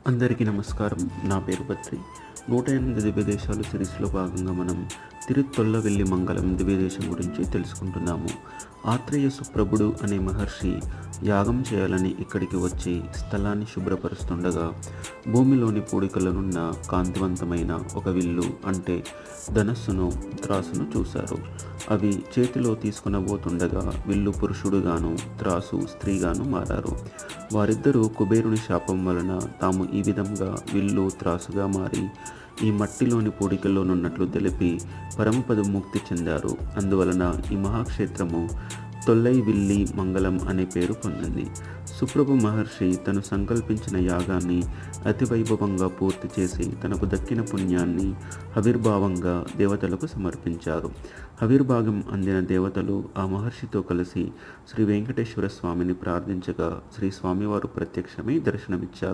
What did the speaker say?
అందరికీ నమస్కారం. నా పేరు బద్రి. 108 దివ్యదేశాలు సిరీస్లో భాగంగా మనం తిరుత్తొల్లవెల్లి మంగళం దివ్యదేశం గురించి తెలుసుకుంటున్నాము. ఆత్రేయ సుప్రభుడు అనే మహర్షి యాగం చేయాలని ఇక్కడికి వచ్చి స్థలాన్ని శుభ్రపరుస్తుండగా భూమిలోని పూడికలనున్న కాంతివంతమైన ఒక విల్లు అంటే ధనస్సును, త్రాసును చూశారు. అవి చేతిలో తీసుకునబోతుండగా విల్లు పురుషుడుగాను, త్రాసు స్త్రీగాను మారారు. వారిద్దరూ కుబేరుని శాపం వలన తాము ఈ విధంగా విల్లు, త్రాసుగా మారి ఈ మట్టిలోని పూడికల్లోనున్నట్లు తెలిపి పరమపద ముక్తి చెందారు. అందువలన ఈ మహాక్షేత్రము తొల్లైవిల్లి మంగళం అనే పేరు పొందింది. సుప్రభు మహర్షి తను సంకల్పించిన యాగాన్ని అతివైభవంగా పూర్తి చేసి తనకు దక్కిన పుణ్యాన్ని హవిర్భావంగా దేవతలకు సమర్పించారు. హవిర్భాగం అందిన దేవతలు ఆ మహర్షితో కలిసి శ్రీ వెంకటేశ్వర స్వామిని ప్రార్థించగా శ్రీ స్వామివారు ప్రత్యక్షమై దర్శనమిచ్చారు.